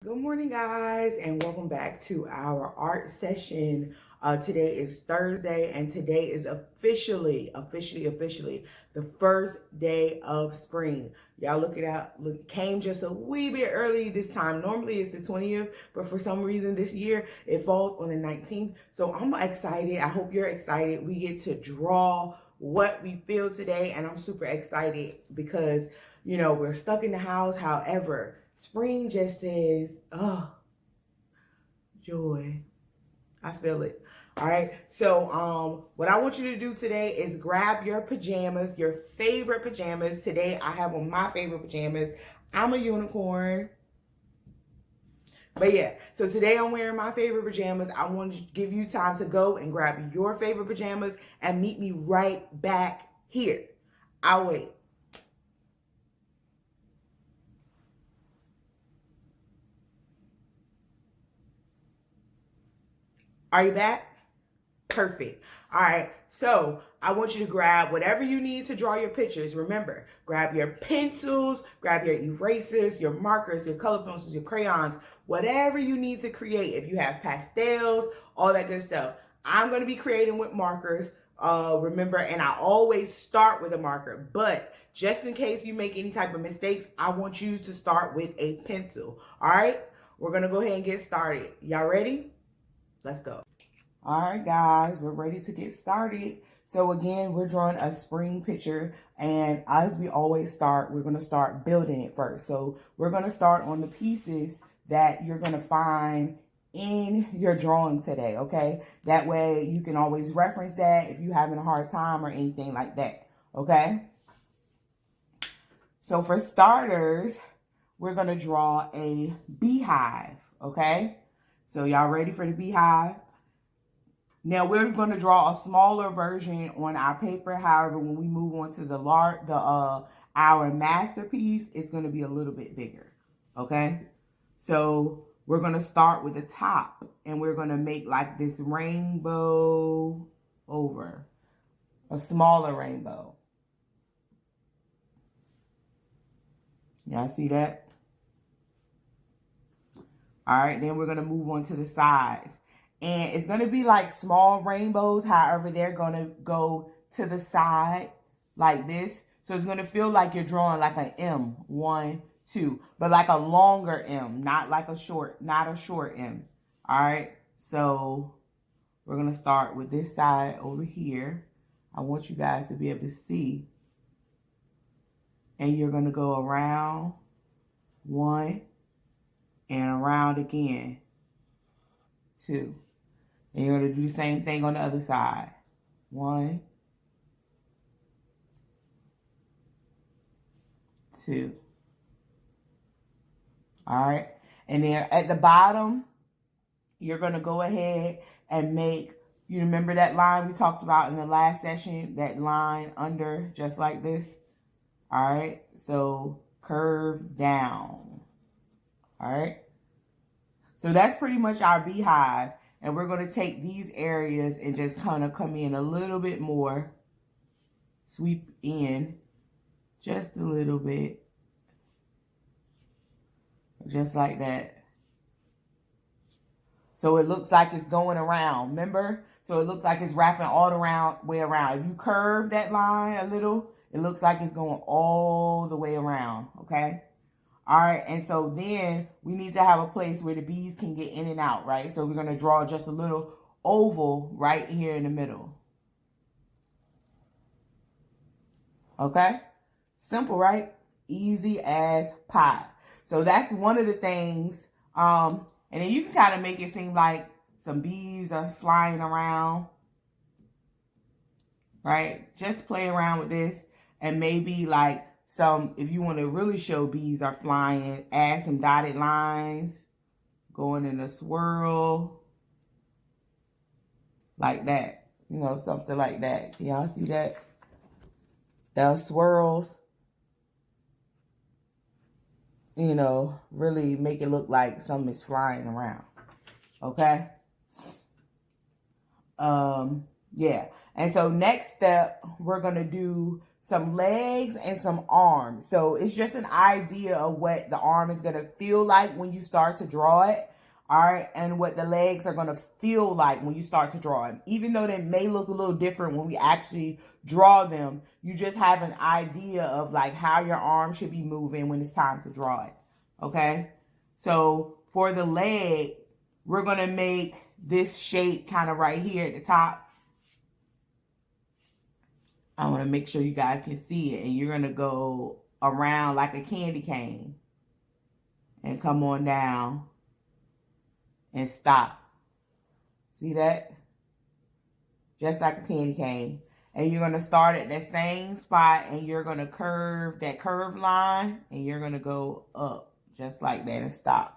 Good morning, guys, and welcome back to our art session. Today is Thursday, and today is officially the first day of spring. Y'all look it out. Look, came just a wee bit early this time. Normally it's the 20th, but for some reason this year it falls on the 19th. So I'm excited. I hope you're excited. We get to draw what we feel today, and I'm super excited because we're stuck in the house. However, spring just says, oh, joy. I feel it. All right. So, what I want you to do today is grab your pajamas, your favorite pajamas. Today, I have on my favorite pajamas. I'm a unicorn. But yeah, so today I'm wearing my favorite pajamas. I want to give you time to go and grab your favorite pajamas and meet me right back here. I'll wait. Are you back? Perfect. All right. So I want you to grab whatever you need to draw your pictures. Remember, grab your pencils, grab your erasers, your markers, your color pencils, your crayons, whatever you need to create. If you have pastels, all that good stuff. I'm going to be creating with markers. Remember, and I always start with a marker, but just in case you make any type of mistakes, I want you to start with a pencil. All right. We're going to go ahead and get started. Y'all ready? Let's go. All right, guys, we're ready to get started. So again, we're drawing a spring picture, and as we always start, we're going to start building it first. So we're going to start on the pieces that you're going to find in your drawing today, okay? That way you can always reference that if you're having a hard time or anything like that, okay? So for starters, we're going to draw a beehive, okay? So y'all ready for the beehive? Now we're going to draw a smaller version on our paper. However, when we move on to our masterpiece, it's going to be a little bit bigger. Okay? So we're going to start with the top, and we're going to make like this rainbow over a smaller rainbow. Y'all see that? All right, then we're going to move on to the sides. And it's going to be like small rainbows. However, they're going to go to the side like this. So it's going to feel like you're drawing like an M, 1, 2, but like a longer M, not a short M. All right. So we're going to start with this side over here. I want you guys to be able to see. And you're going to go around 1 and around again 2. And you're going to do the same thing on the other side. 1, 2. All right. And then at the bottom, you're going to go ahead and make, you remember that line we talked about in the last session? That line under, just like this. All right. So curve down. All right. So that's pretty much our beehive. And we're going to take these areas and just kind of come in a little bit more. Sweep in just a little bit. Just like that. So it looks like it's going around. Remember? So it looks like it's wrapping all the way around. If you curve that line a little, it looks like it's going all the way around. Okay? All right, and so then we need to have a place where the bees can get in and out, right? So we're going to draw just a little oval right here in the middle. Okay? Simple, right? Easy as pie. So that's one of the things. And then you can kind of make it seem like some bees are flying around, right? Just play around with this, and maybe like if you want to really show bees are flying, add some dotted lines going in a swirl like that. Something like that. Y'all see that? Those swirls, really make it look like something is flying around. Okay? Yeah. And so next step, we're going to do some legs, and some arms. So it's just an idea of what the arm is going to feel like when you start to draw it. All right. And what the legs are going to feel like when you start to draw them. Even though they may look a little different when we actually draw them, you just have an idea of like how your arm should be moving when it's time to draw it. Okay. So for the leg, we're going to make this shape kind of right here at the top. I want to make sure you guys can see it. And you're going to go around like a candy cane. And come on down. And stop. See that? Just like a candy cane. And you're going to start at that same spot. And you're going to curve that curved line. And you're going to go up. Just like that. And stop.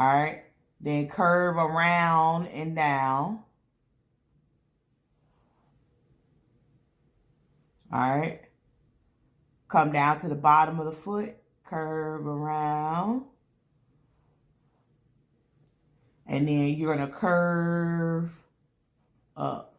Alright. Then curve around and down. Alright. Come down to the bottom of the foot. Curve around. And then you're going to curve up.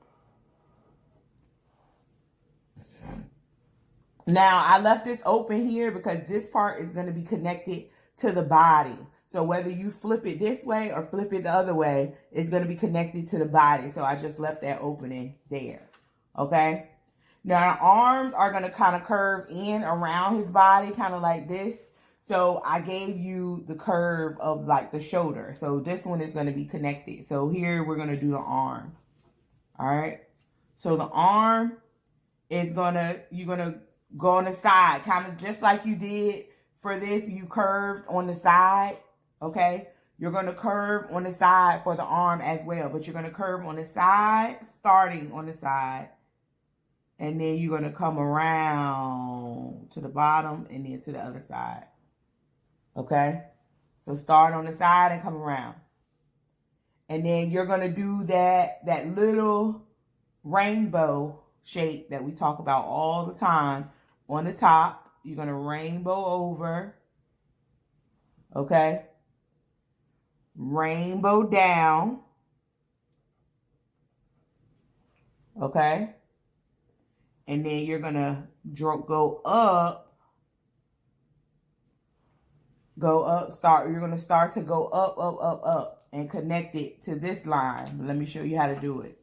Now, I left this open here because this part is going to be connected to the body. So whether you flip it this way or flip it the other way, it's going to be connected to the body. So I just left that opening there. Okay? Now, the arms are going to kind of curve in around his body, kind of like this. So I gave you the curve of like the shoulder. So this one is going to be connected. So here we're going to do the arm. All right. So the arm is you're going to go on the side, kind of just like you did for this. You curved on the side. Okay. You're going to curve on the side for the arm as well. But you're going to curve on the side, starting on the side. And then you're going to come around to the bottom and then to the other side. Okay? So start on the side and come around. And then you're going to do that little rainbow shape that we talk about all the time on the top. You're going to rainbow over. Okay? Rainbow down. Okay? And then you're going to go up. You're going to start to go up, up, up, up. And connect it to this line. Let me show you how to do it.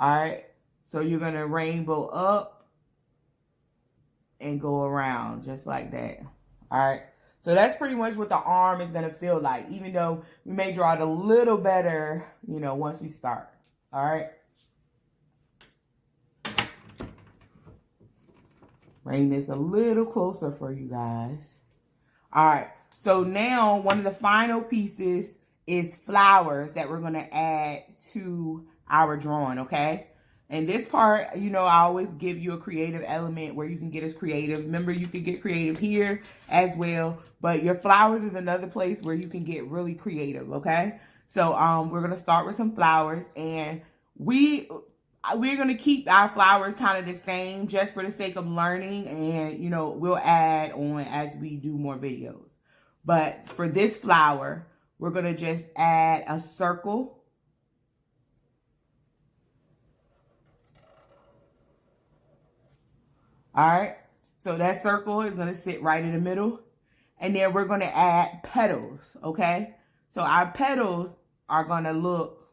Alright. So you're going to rainbow up. And go around. Just like that. Alright. So that's pretty much what the arm is going to feel like. Even though we may draw it a little better, once we start. Alright. Bring this a little closer for you guys. All right. So now one of the final pieces is flowers that we're going to add to our drawing, okay? And this part, I always give you a creative element where you can get as creative. Remember, you can get creative here as well. But your flowers is another place where you can get really creative, okay? So we're going to start with some flowers. And we're going to keep our flowers kind of the same just for the sake of learning. And, we'll add on as we do more videos. But for this flower, we're going to just add a circle. All right. So that circle is going to sit right in the middle. And then we're going to add petals. Okay. So our petals are going to look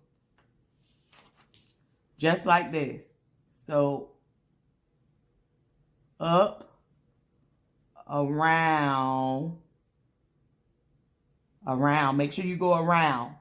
just like this. So up, around. Make sure you go around.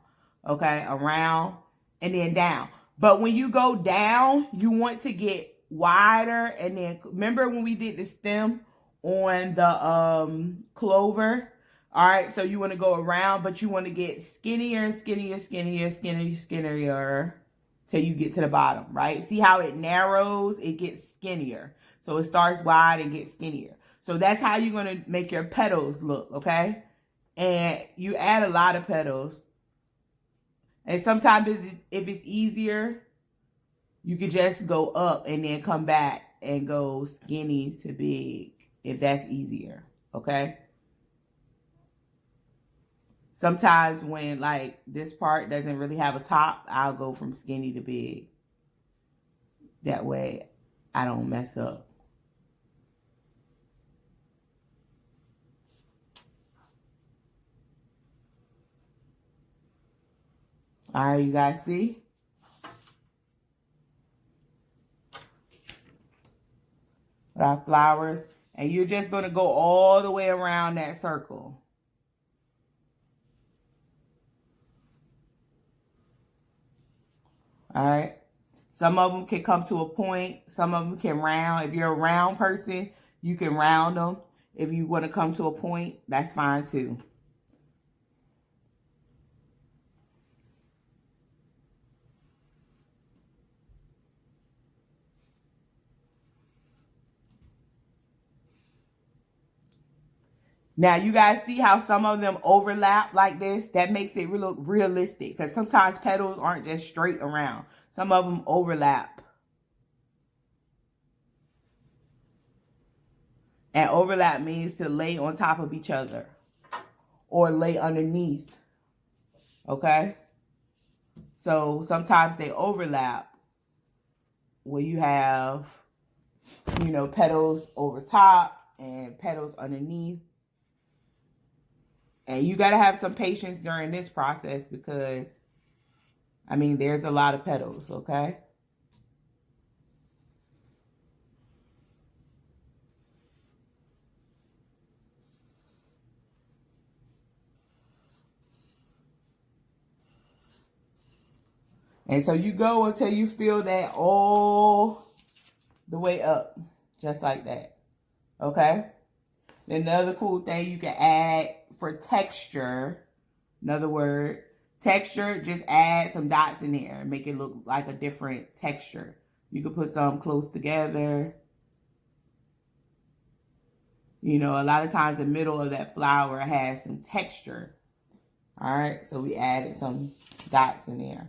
Okay, around and then down. But when you go down, you want to get wider. And then remember when we did the stem on the clover? All right, so you want to go around, but you want to get skinnier, skinnier, skinnier, skinnier, skinnier till you get to the bottom, right? See how it narrows? It gets skinnier. So it starts wide and gets skinnier. So that's how you're going to make your petals look, okay? And you add a lot of petals. And sometimes if it's easier, you could just go up and then come back and go skinny to big if that's easier, okay? Sometimes when like this part doesn't really have a top, I'll go from skinny to big. That way I don't mess up. All right, you guys see? Our flowers. And you're just going to go all the way around that circle. All right. Some of them can come to a point. Some of them can round. If you're a round person, you can round them. If you want to come to a point, that's fine too. Now, you guys see how some of them overlap like this? That makes it look realistic. Because sometimes petals aren't just straight around. Some of them overlap. And overlap means to lay on top of each other. Or lay underneath. Okay? So, sometimes they overlap. Where you have, you know, petals over top and petals underneath. And you got to have some patience during this process because, I mean, there's a lot of petals, okay? And so you go until you feel that all the way up, just like that, okay? Then another cool thing you can add for texture, another word, texture, just add some dots in there and make it look like a different texture. You can put some close together. You know, a lot of times the middle of that flower has some texture. All right, so we added some dots in there.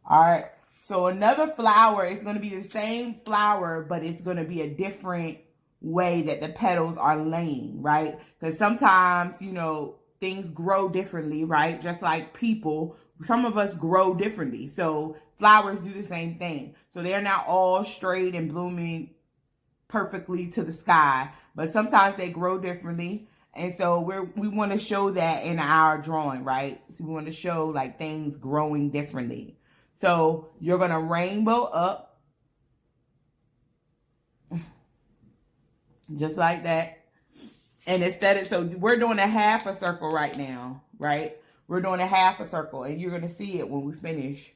All right, so another flower is going to be the same flower, but it's going to be a different way that the petals are laying, right? Because sometimes, you know, things grow differently, right? Just like people, some of us grow differently. So flowers do the same thing. So they're not all straight and blooming perfectly to the sky, but sometimes they grow differently. And so we want to show that in our drawing, right? So we want to show like things growing differently. So you're going to rainbow up. Just like that. And instead of, so we're doing a half a circle right now, right? We're doing a half a circle and you're going to see it when we finish.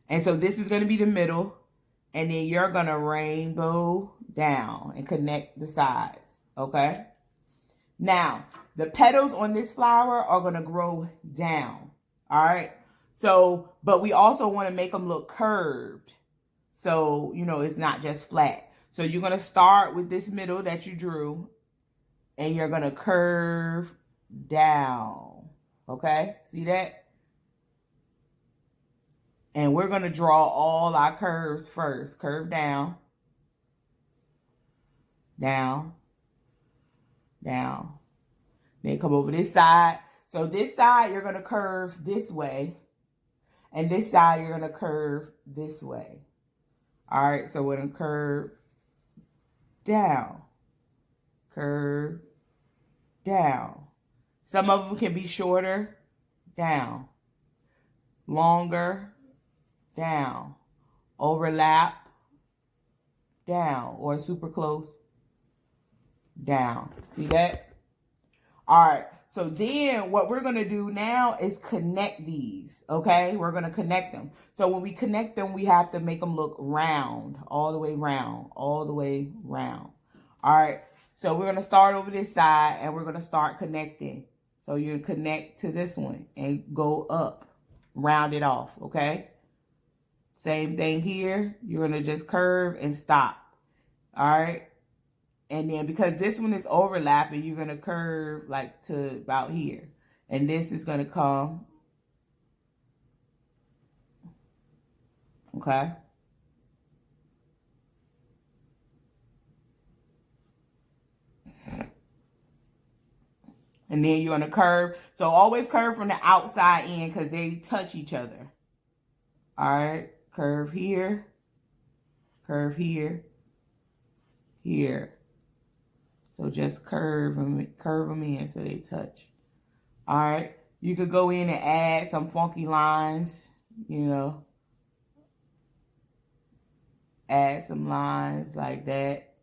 And so this is going to be the middle. And then you're going to rainbow down and connect the sides, okay? Now, the petals on this flower are going to grow down, all right? So, but we also want to make them look curved. So, you know, it's not just flat. So you're going to start with this middle that you drew. And you're going to curve down. Okay? See that? And we're going to draw all our curves first. Curve down. Down. Down. Then come over this side. So this side, you're going to curve this way. And this side, you're going to curve this way. All right, so we're going to curve down. Curve down. Some of them can be shorter. Down. Longer. Down. Overlap. Down. Or super close. Down. See that? All right. So then what we're going to do now is connect these. Okay? We're going to connect them. So when we connect them, we have to make them look round. All the way round. All the way round. All right. So we're going to start over this side and we're going to start connecting. So you connect to this one and go up. Round it off. Okay? Same thing here. You're going to just curve and stop. All right? And then because this one is overlapping, you're going to curve like to about here. And this is going to come. Okay? And then you're going to curve. So always curve from the outside in because they touch each other. All right? Curve here. Curve here, here. So just curve them in so they touch. All right. You could go in and add some funky lines, you know. Add some lines like that.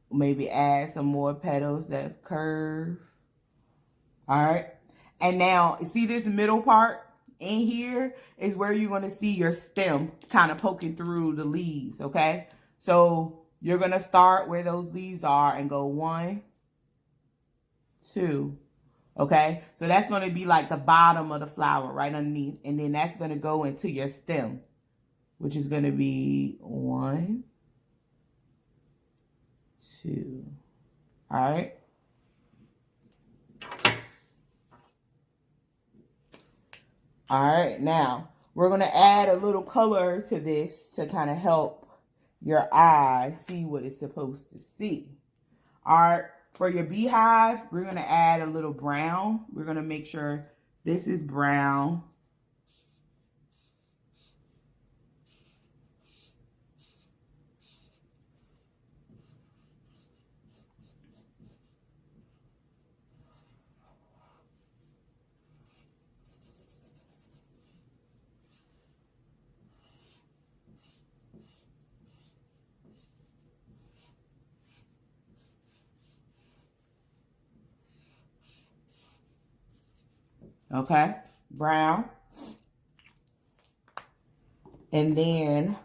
Maybe add some more petals that's curved. All right. And now, see this middle part in here is where you're going to see your stem kind of poking through the leaves, okay? So you're going to start where those leaves are and go 1, 2, okay? So that's going to be like the bottom of the flower right underneath. And then that's going to go into your stem, which is going to be 1, 2. All right. All right, now we're going to add a little color to this to kind of help your eye see what it's supposed to see. All right, for your beehive, we're going to add a little brown. We're going to make sure this is brown. Okay, brown. And then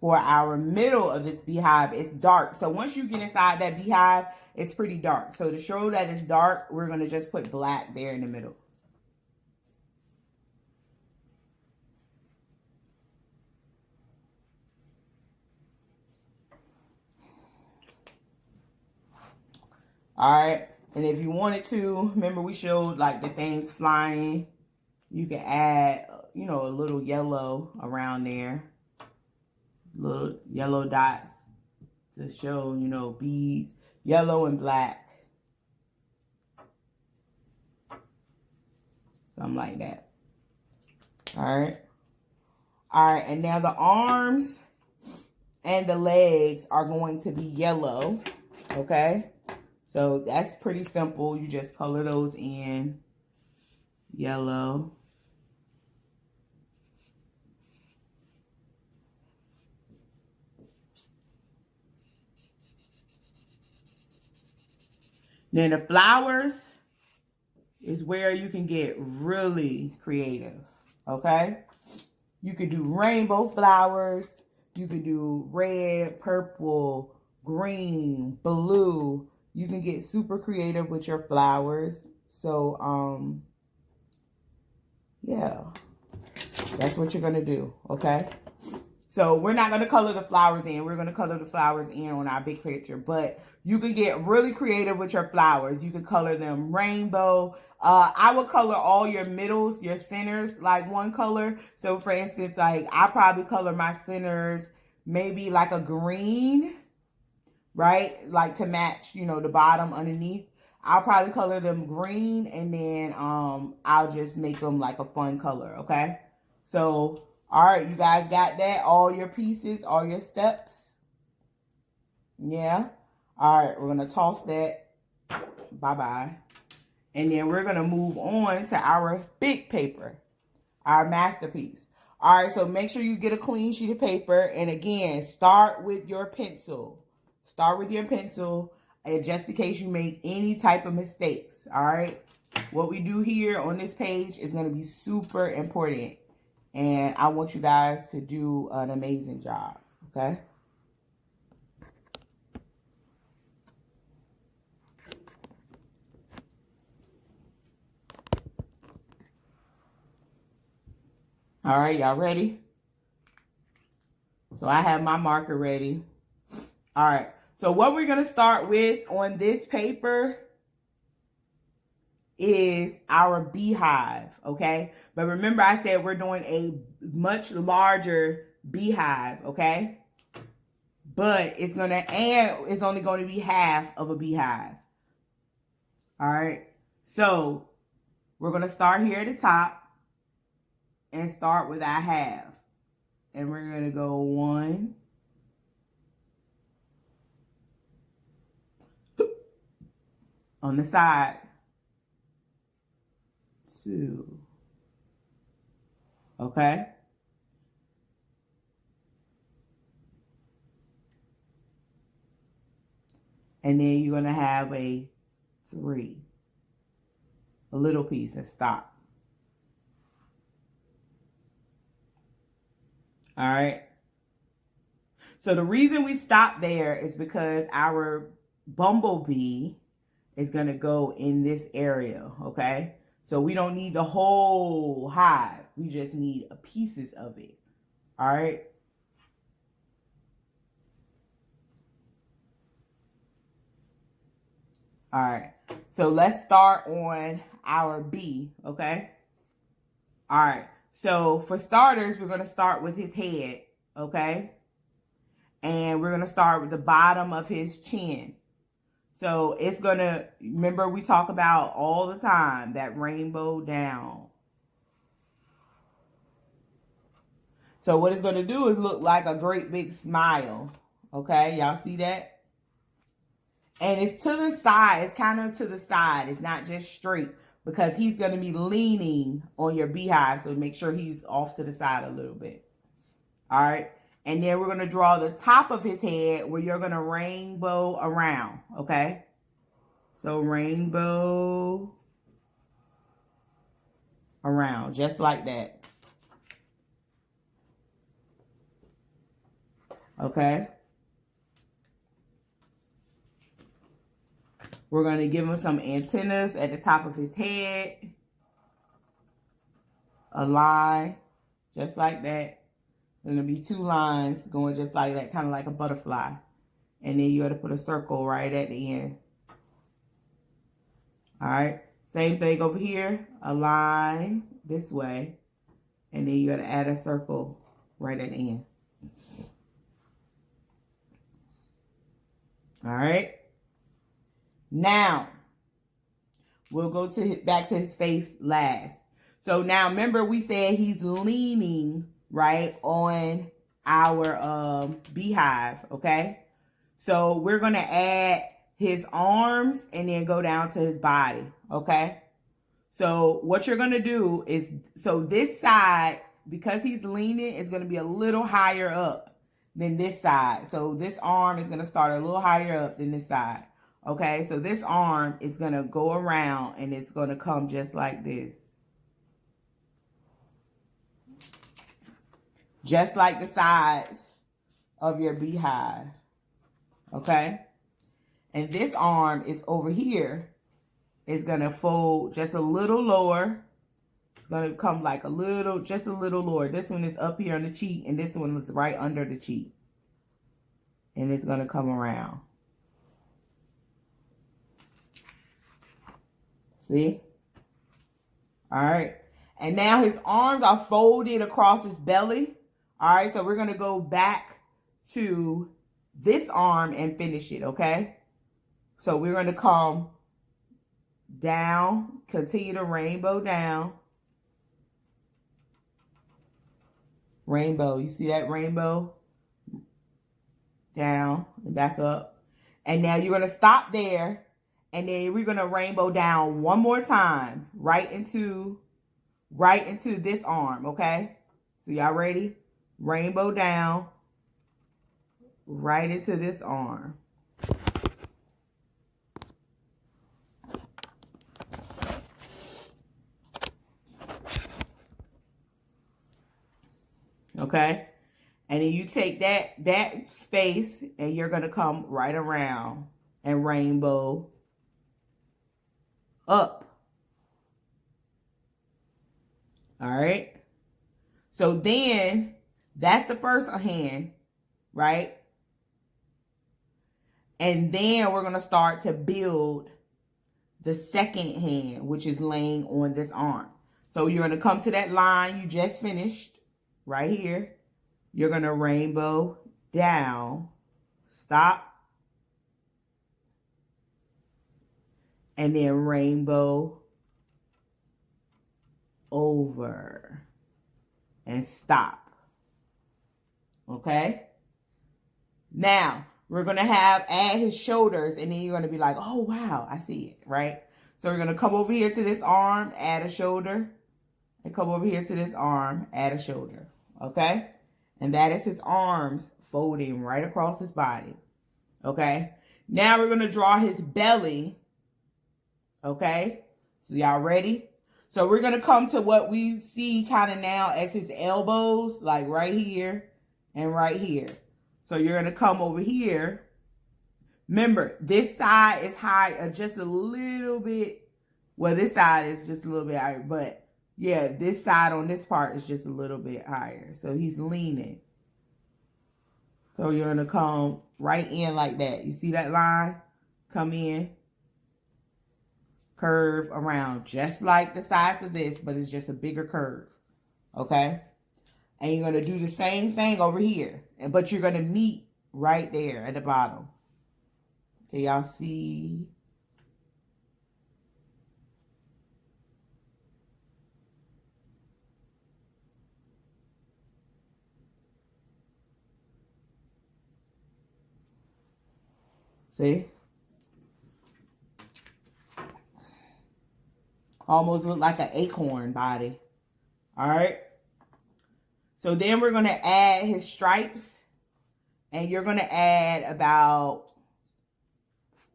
for our middle of this beehive, it's dark. So once you get inside that beehive, it's pretty dark. So to show that it's dark, we're going to just put black there in the middle. All right. And if you wanted to, remember we showed like the things flying. You can add, you know, a little yellow around there. Little yellow dots to show, you know, beads. Yellow and black. Something like that. All right. All right. And now the arms and the legs are going to be yellow. Okay. So that's pretty simple. You just color those in yellow. Then the flowers is where you can get really creative, okay? You could do rainbow flowers. You could do red, purple, green, blue. You can get super creative with your flowers. So, yeah, that's what you're going to do, okay? So we're not going to color the flowers in. We're going to color the flowers in on our big picture. But you can get really creative with your flowers. You can color them rainbow. I would color all your middles, your centers, like one color. So for instance, like I probably color my centers maybe like a green, right? Like to match, you know, the bottom underneath. I'll probably color them green and then I'll just make them like a fun color, okay? So all right, you guys got that? All your pieces, all your steps? Yeah? All right, we're going to toss that. Bye-bye. And then we're going to move on to our big paper, our masterpiece. All right, so make sure you get a clean sheet of paper. And again, start with your pencil. Start with your pencil, and just in case you make any type of mistakes, all right? What we do here on this page is going to be super important. And I want you guys to do an amazing job, okay? All right, y'all ready? So I have my marker ready. All right, so what we're going to start with on this paper is our beehive, okay? But remember I said we're doing a much larger beehive, okay? But it's only going to be half of a beehive. All right, so we're going to start here at the top and start with our half. and we're going to go 1, on the side, 2, okay? And then you're going to have a 3, a little piece, and stop. All right. So the reason we stop there is because our bumblebee is going to go in this area, okay? So we don't need the whole hive. We just need pieces of it, all right? All right, so let's start on our bee, okay? All right, so for starters, we're going to start with his head, okay? And we're going to start with the bottom of his chin. So it's going to, remember we talk about all the time, that rainbow down. So what it's going to do is look like a great big smile. Okay, y'all see that? And it's to the side. It's kind of to the side. It's not just straight, because he's going to be leaning on your beehive. So make sure he's off to the side a little bit. All right. And then we're going to draw the top of his head where you're going to rainbow around. Okay. So rainbow around, just like that. Okay. We're going to give him some antennas at the top of his head. A line, just like that. There's going to be 2 lines going just like that, kind of like a butterfly. And then you got to put a circle right at the end. All right. Same thing over here. A line this way. And then you got to add a circle right at the end. All right. Now, we'll go to back to his face last. So now remember we said he's leaning, right, on our beehive, okay? So we're going to add his arms and then go down to his body, okay? So what you're going to do is, so this side, because he's leaning, is going to be a little higher up than this side. So this arm is going to start a little higher up than this side. Okay, so this arm is going to go around and it's going to come just like this. Just like the sides of your beehive. Okay? And this arm is over here. It's going to fold just a little lower. It's going to come like a little, just a little lower. This one is up here on the cheek and this one is right under the cheek. And it's going to come around. See? All right. And now his arms are folded across his belly. All right. So we're going to go back to this arm and finish it. Okay. So we're going to come down, continue to rainbow down. Rainbow. You see that rainbow? Down and back up. And now you're going to stop there. And then we're going to rainbow down one more time, right into this arm, okay? So y'all ready? Rainbow down, right into this arm. Okay? And then you take that space and you're going to come right around and rainbow up. All right. So then that's the first hand, right? And then we're going to start to build the second hand, which is laying on this arm. So you're going to come to that line you just finished right here. You're going to rainbow down, stop, and then rainbow over and stop. Okay. Now, we're going to add his shoulders, and then you're going to be like, oh, wow, I see it, right? So we're going to come over here to this arm, add a shoulder, and come over here to this arm, add a shoulder, okay? And that is his arms folding right across his body, okay? Now we're going to draw his belly, okay? So y'all ready? So we're going to come to what we see kind of now as his elbows, like right here and right here. So you're going to come over here. Remember, this side is higher just a little bit. Well, this side is just a little bit higher. But, yeah, this side on this part is just a little bit higher. So he's leaning. So you're going to come right in like that. You see that line? Come in. Curve around. Just like the size of this, but it's just a bigger curve. Okay? And you're going to do the same thing over here. But you're going to meet right there at the bottom. Okay, y'all see? See? Almost look like an acorn body. All right? So then we're going to add his stripes. And you're going to add about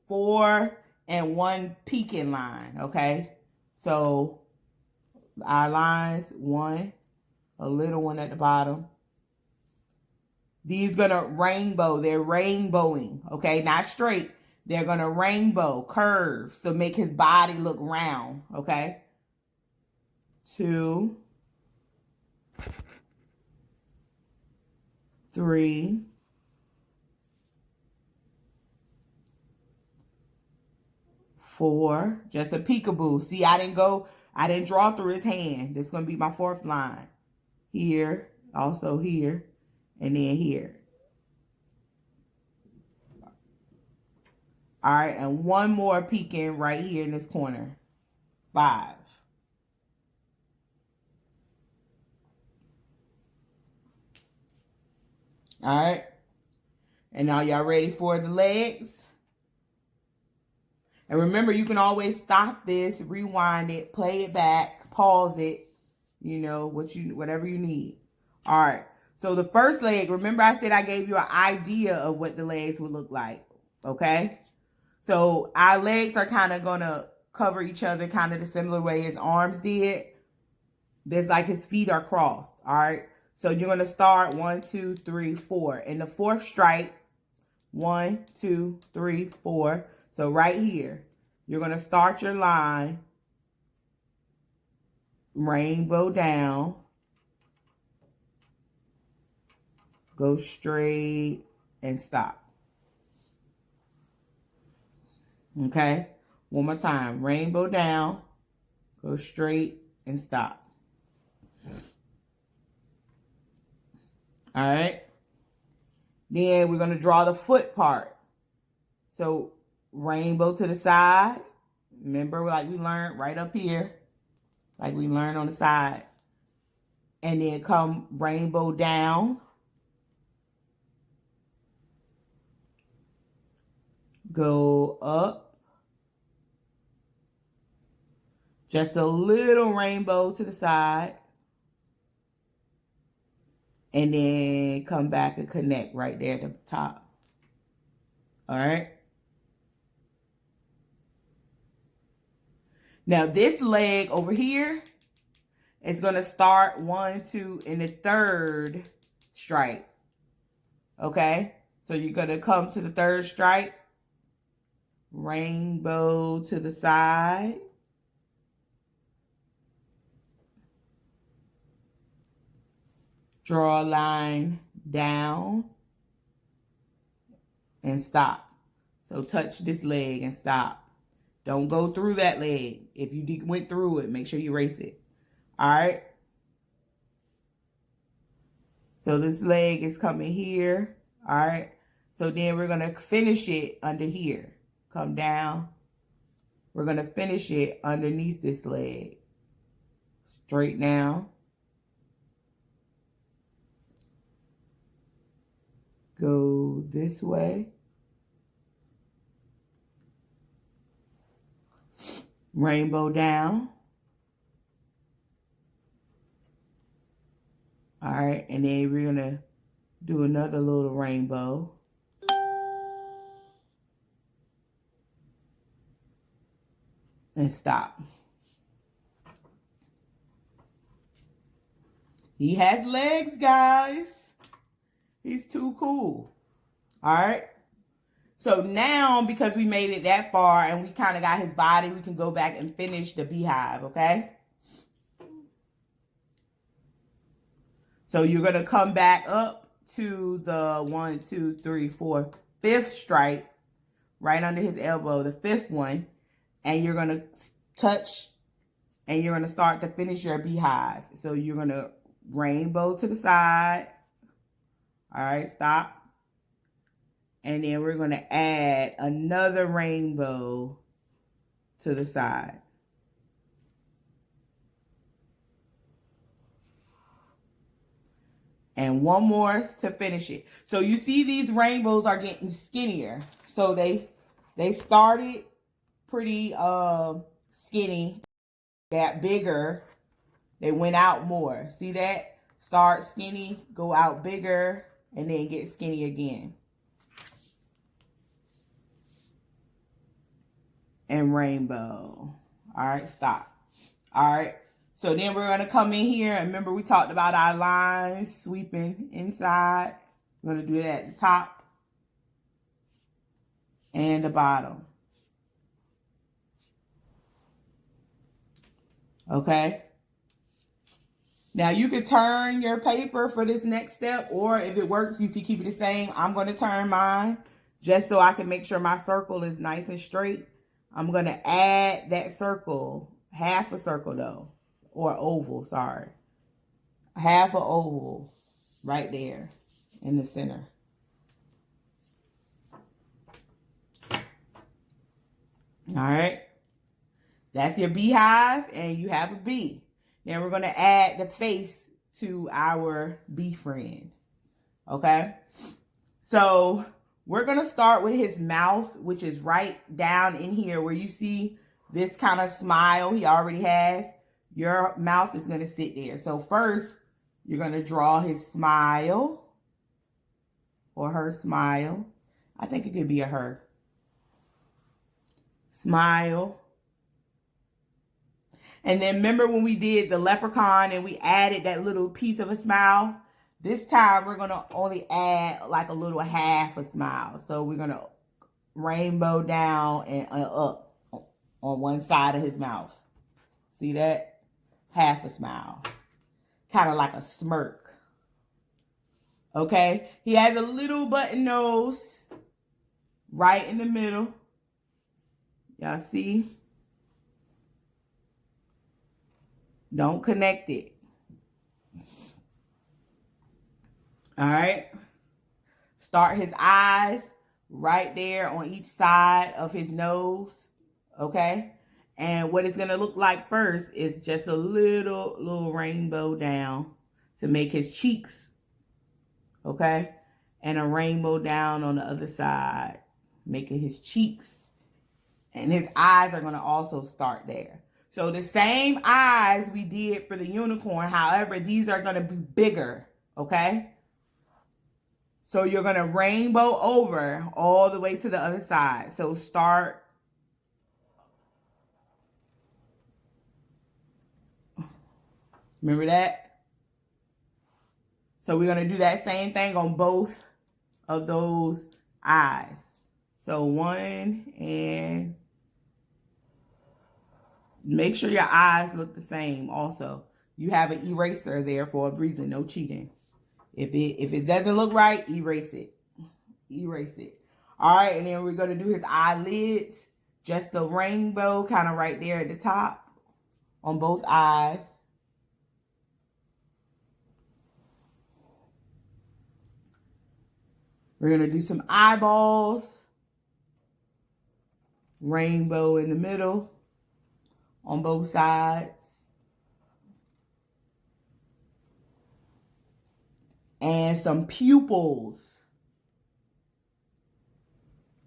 4 and 1 peaking line, okay? So our lines, 1, a little one at the bottom. These gonna rainbow. They're rainbowing, okay? Not straight. They're gonna rainbow, curves to make his body look round, okay? 2, 3, 4, just a peekaboo. See, I didn't draw through his hand. This is going to be my 4th line. Here, also here, and then here. All right, and 1 more peeking right here in this corner. 5. All right. And now y'all ready for the legs? And remember, you can always stop this, rewind it, play it back, pause it, you know, whatever you need. All right. So the first leg, remember I said I gave you an idea of what the legs would look like, okay? So our legs are kind of going to cover each other kind of the similar way his arms did. There's like his feet are crossed, all right? So you're going to start 1, 2, 3, 4. In the 4th stripe, 1, 2, 3, 4. So right here, you're going to start your line, rainbow down, go straight, and stop. Okay? One more time. Rainbow down, go straight, and stop. All right? Then we're going to draw the foot part. So rainbow to the side. Remember, like we learned right up here. Like we learned on the side. And then come rainbow down. Go up. Just a little rainbow to the side. And then come back and connect right there at the top. All right. Now this leg over here is going to start 1, 2 in the 3rd stripe. Okay. So you're going to come to the 3rd stripe. Rainbow to the side. Draw a line down and stop. So touch this leg and stop. Don't go through that leg. If you went through it, make sure you erase it. All right. So this leg is coming here. All right. So then we're going to finish it under here. Come down. We're going to finish it underneath this leg. Straight down. go this way. Rainbow down. All right, and then we're gonna do another little rainbow. And stop. He has legs, guys. He's too cool. All right. So now, because we made it that far and we kind of got his body, we can go back and finish the beehive, okay? So you're going to come back up to the 1, 2, 3, 4, 5th stripe, right under his elbow, the 5th one. And you're going to touch and you're going to start to finish your beehive. So you're going to rainbow to the side. All right, stop. And then we're going to add another rainbow to the side. And one more to finish it. So you see these rainbows are getting skinnier. So they started pretty skinny, got bigger, they went out more. See that? Start skinny, go out bigger, and then get skinny again. And rainbow. All right, stop. All right. So then we're going to come in here. And remember, we talked about our lines sweeping inside. We're going to do that at the top and the bottom. Okay. Now you can turn your paper for this next step, or if it works, you can keep it the same. I'm going to turn mine just so I can make sure my circle is nice and straight. I'm going to add that circle, half a circle though, or oval, sorry. Half an oval right there in the center. All right. That's your beehive, and you have a bee. Now we're going to add the face to our bee friend. Okay. So we're going to start with his mouth, which is right down in here where you see this kind of smile he already has. Your mouth is going to sit there. So first, you're going to draw his smile or her smile. I think it could be a her. Smile. And then remember when we did the leprechaun and we added that little piece of a smile? This time we're going to only add like a little half a smile. So we're going to rainbow down and up on one side of his mouth. See that? Half a smile. Kind of like a smirk. Okay? He has a little button nose right in the middle. Y'all see? Don't connect it. All right. Start his eyes right there on each side of his nose. Okay. And what it's going to look like first is just a little rainbow down to make his cheeks. Okay. And a rainbow down on the other side, making his cheeks. And his eyes are going to also start there. So the same eyes we did for the unicorn, however, these are going to be bigger, okay? So you're going to rainbow over all the way to the other side. So start. Remember that? So we're going to do that same thing on both of those eyes. So one, and make sure your eyes look the same also. You have an eraser there for a reason, no cheating. If it doesn't look right, erase it. Erase it. All right, and then we're going to do his eyelids. Just a rainbow kind of right there at the top on both eyes. We're going to do some eyeballs. Rainbow in the middle on both sides. And some pupils.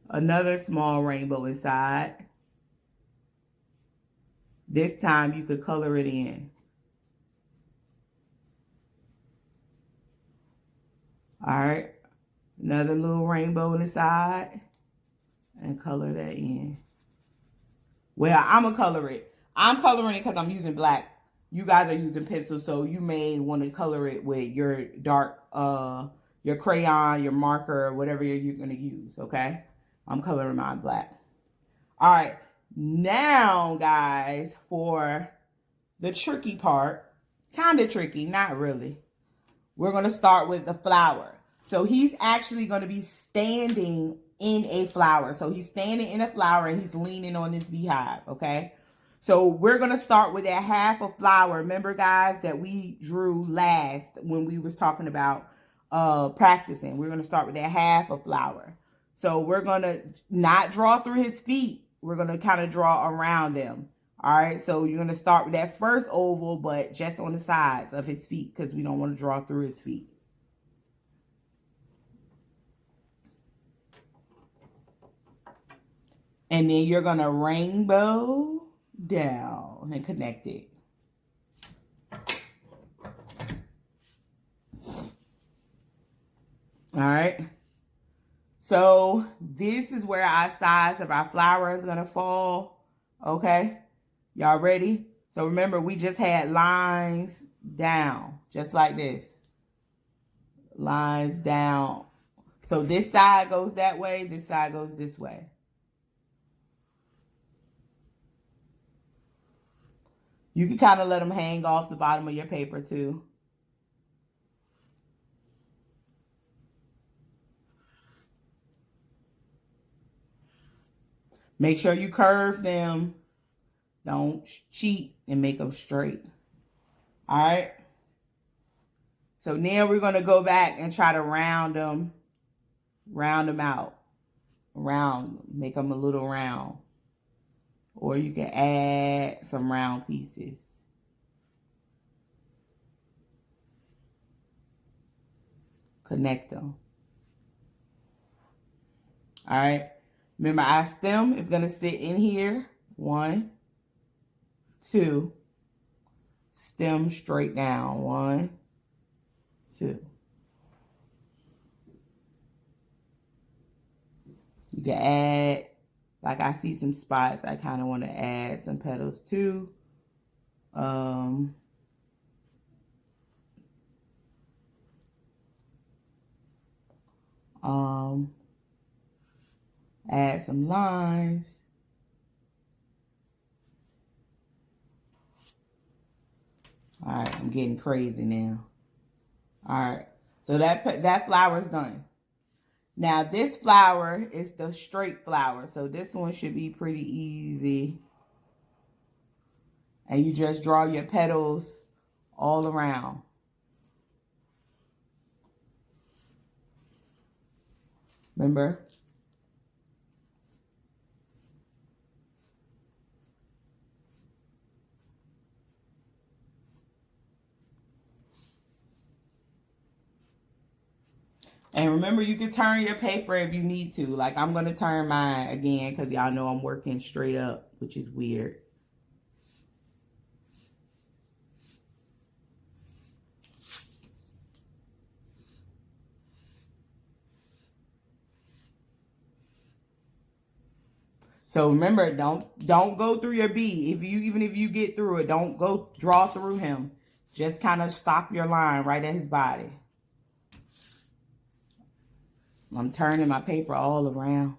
Another small rainbow inside. This time you could color it in. All right. Another little rainbow on the side. And color that in. Well, I'm going to color it. I'm coloring it because I'm using black. You guys are using pencil, so you may want to color it with your dark, your crayon, your marker, whatever you're going to use, okay? I'm coloring mine black. All right. Now, guys, for the tricky part, kind of tricky, not really. We're going to start with the flower. So he's actually going to be standing in a flower. So he's standing in a flower and he's leaning on this beehive, okay? So we're going to start with that half a flower. Remember, guys, that we drew last when we was talking about practicing. We're going to start with that half a flower. So we're going to not draw through his feet. We're going to kind of draw around them. All right, so you're going to start with that first oval, but just on the sides of his feet because we don't want to draw through his feet. And then you're going to rainbow down and connect it. All right. So this is where our size of our flower is going to fall. Okay. Y'all ready? So remember, we just had lines down, just like this. Lines down. So this side goes that way. This side goes this way. You can kind of let them hang off the bottom of your paper too. Make sure you curve them. Don't cheat and make them straight. All right. So now we're going to go back and try to round them out. Round, make them a little round. Or you can add some round pieces. Connect them. All right. Remember, our stem is going to sit in here. 1, 2. Stem straight down. 1, 2. You can add, like I see some spots, I kind of want to add some petals too. Add some lines. All right, I'm getting crazy now. All right, so that flower is done. Now this flower is the straight flower, so this one should be pretty easy. And you just draw your petals all around. Remember? And remember, you can turn your paper if you need to. Like, I'm going to turn mine again because y'all know I'm working straight up, which is weird. So remember, don't go through your bee. Even if you get through it, don't go draw through him. Just kind of stop your line right at his body. I'm turning my paper all around.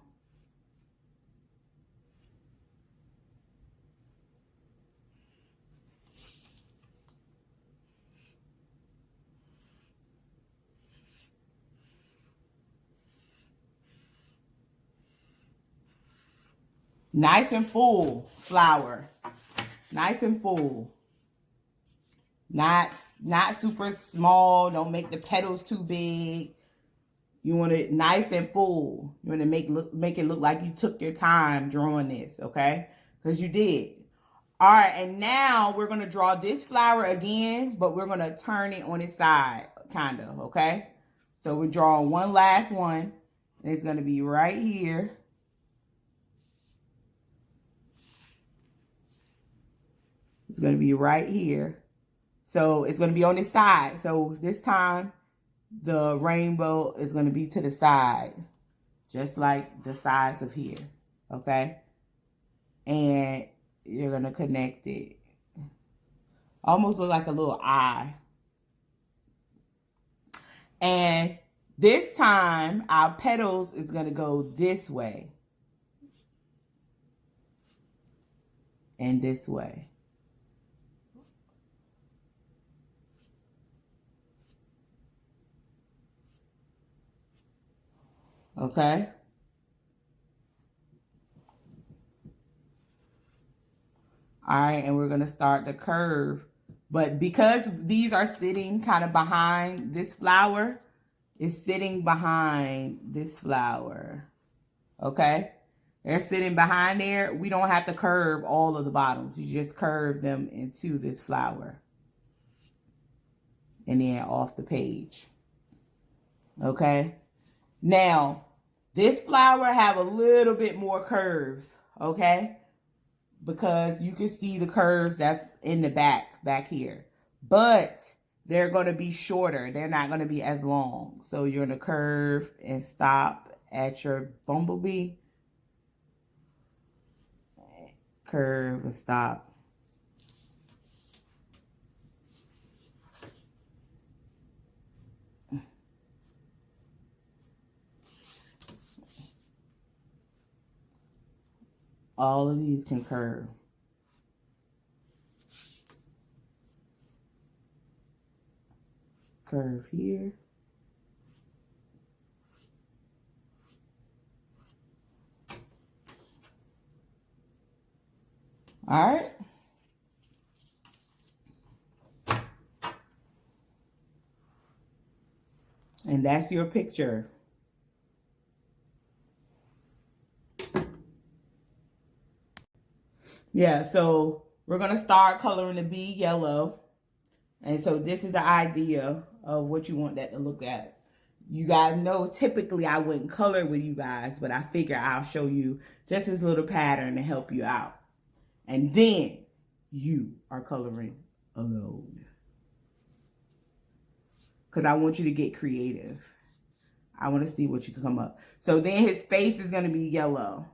Nice and full flower. Nice and full. Not super small. Don't make the petals too big. You want it nice and full. You want to make it look like you took your time drawing this, okay? Because you did. All right, and now we're going to draw this flower again, but we're going to turn it on its side, kind of, okay? So we're drawing one last one, and it's going to be right here. It's going to be right here. So it's going to be on this side. So this time the rainbow is going to be to the side, just like the sides of here. Okay. And you're going to connect it. Almost look like a little eye. And this time our petals is going to go this way. And this way. Okay. All right, and we're going to start the curve. But because these are sitting kind of behind this flower, it's sitting behind this flower. Okay? They're sitting behind there. We don't have to curve all of the bottoms. You just curve them into this flower. And then off the page. Okay? Now, this flower have a little bit more curves. Okay? Because you can see the curves that's in the back here. But they're going to be shorter. They're not going to be as long. So you're going to curve and stop at your bumblebee. Curve and stop. All of these can curve. Curve here. All right. And that's your picture. Yeah, so we're going to start coloring the bee yellow. And so this is the idea of what you want that to look at. You guys know typically I wouldn't color with you guys, but I figure I'll show you just this little pattern to help you out. And then you are coloring alone. Because I want you to get creative. I want to see what you can come up. So then his face is going to be yellow.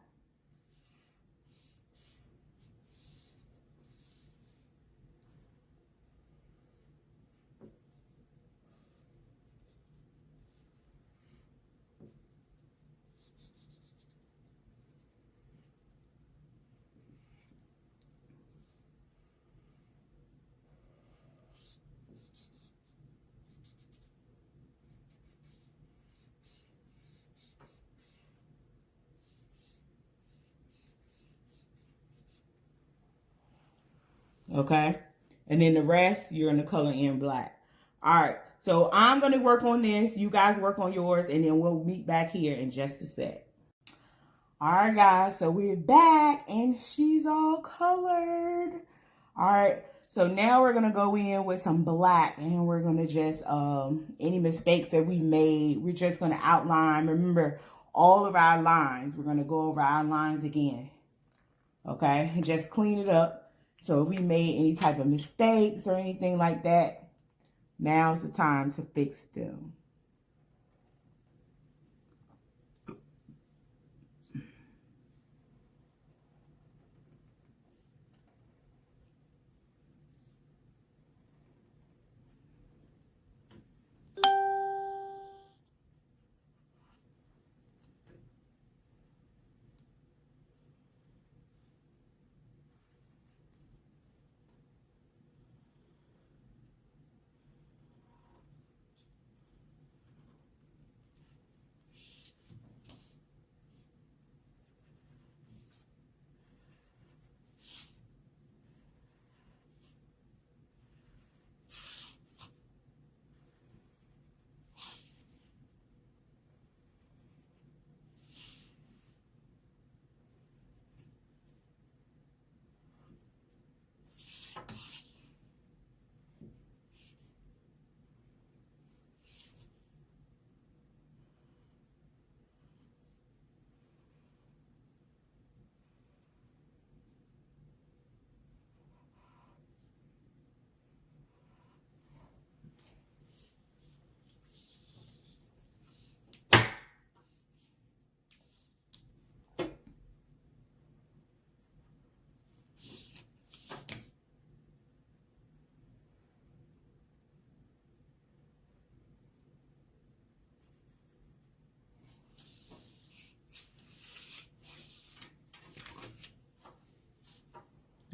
Okay? And then the rest, you're going to color in black. All right. So I'm going to work on this. You guys work on yours, and then we'll meet back here in just a sec. All right, guys. So we're back, and she's all colored. All right. So now we're going to go in with some black, and we're going to just, any mistakes that we made, we're just going to outline. Remember, all of our lines. We're going to go over our lines again. Okay? And just clean it up. So if we made any type of mistakes or anything like that, now's the time to fix them.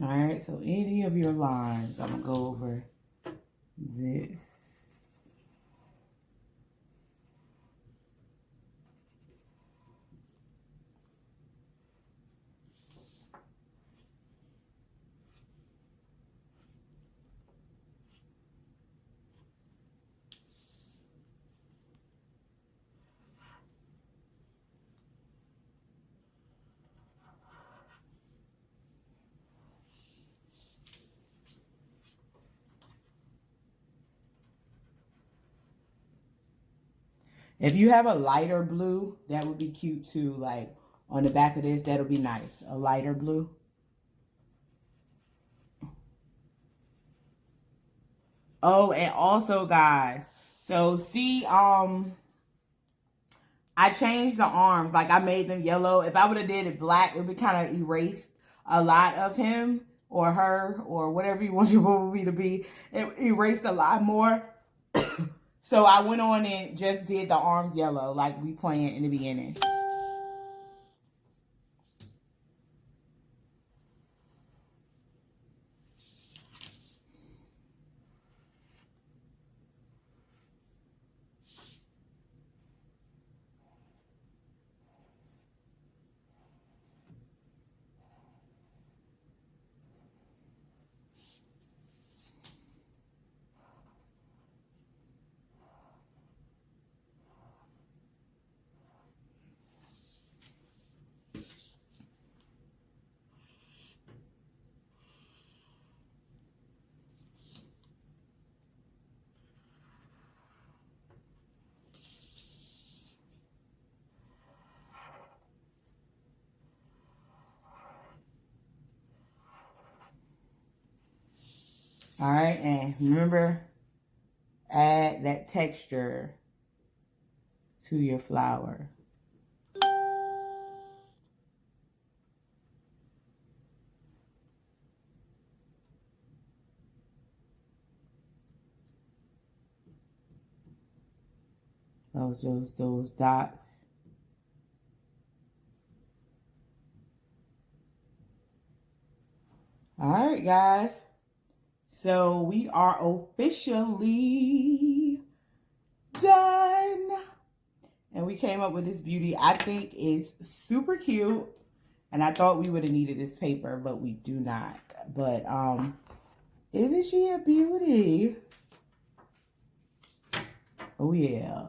All right, so any of your lines, I'm going to go over this. If you have a lighter blue, that would be cute too. Like on the back of this, that'll be nice. A lighter blue. Oh, and also guys, so see, I changed the arms. Like I made them yellow. If I would have did it black, it would kind of erase a lot of him or her or whatever you want your movie to be. It erased a lot more. So I went on and just did the arms yellow like we planned in the beginning. All right, and remember, add that texture to your flower. Those dots. All right, guys. So we are officially done. And we came up with this beauty. I think is super cute. And I thought we would have needed this paper, but we do not. But isn't she a beauty? Oh yeah.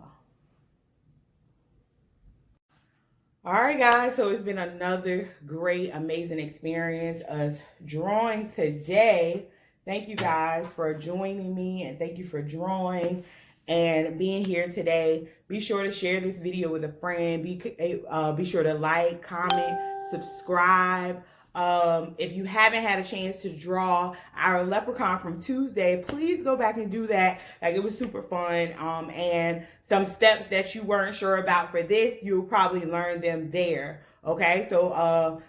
All right, guys, so it's been another great, amazing experience of drawing today. Thank you guys for joining me, and thank you for drawing and being here today. Be sure to share this video with a friend. Be sure to like, comment, subscribe. If you haven't had a chance to draw our leprechaun from Tuesday, please go back and do that. Like, it was super fun. And some steps that you weren't sure about for this, you'll probably learn them there. Okay, so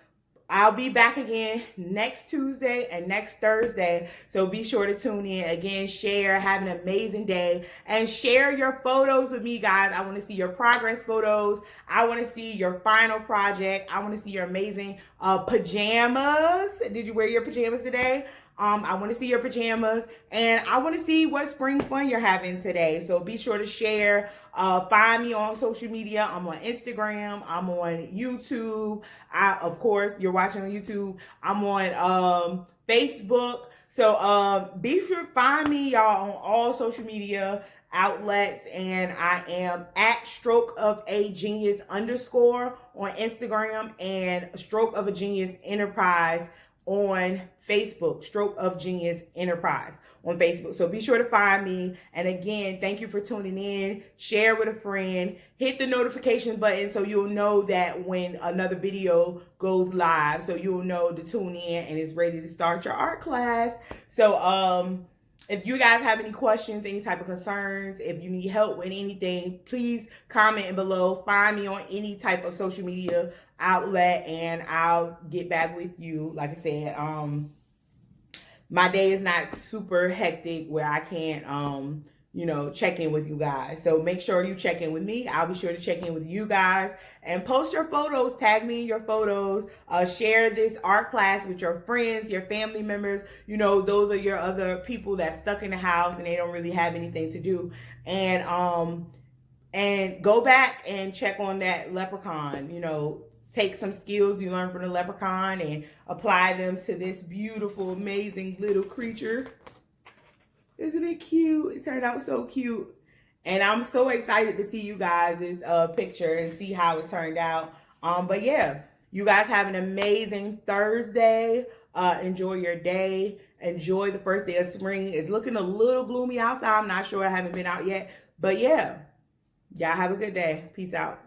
I'll be back again next Tuesday and next Thursday. So be sure to tune in. Again, share, have an amazing day, and share your photos with me, guys. I want to see your progress photos. I want to see your final project. I want to see your amazing pajamas. Did you wear your pajamas today? I want to see your pajamas, and I want to see what spring fun you're having today. So be sure to share. Find me on social media. I'm on Instagram. I'm on YouTube. Of course, you're watching on YouTube. I'm on Facebook. So be sure to find me, y'all, on all social media outlets, and I am at Stroke of a Genius _ on Instagram, and Stroke of a Genius Enterprise on Facebook. Stroke of Genius Enterprise on Facebook. So be sure to find me. And again, thank you for tuning in. Share with a friend. Hit the notification button so you'll know that when another video goes live, so you'll know to tune in and it's ready to start your art class. So if you guys have any questions, any type of concerns, if you need help with anything, please comment below. Find me on any type of social media outlet, and I'll get back with you. Like I said, my day is not super hectic where I can't check in with you guys. So make sure you check in with me. I'll be sure to check in with you guys and post your photos. Tag me in your photos. Share this art class with your friends, your family members. Those are your other people that's stuck in the house and they don't really have anything to do. And go back and check on that leprechaun. Take some skills you learned from the leprechaun and apply them to this beautiful, amazing little creature. Isn't it cute? It turned out so cute. And I'm so excited to see you guys' picture and see how it turned out. But yeah, you guys have an amazing Thursday. Enjoy your day. Enjoy the first day of spring. It's looking a little gloomy outside. I'm not sure. I haven't been out yet. But yeah, y'all have a good day. Peace out.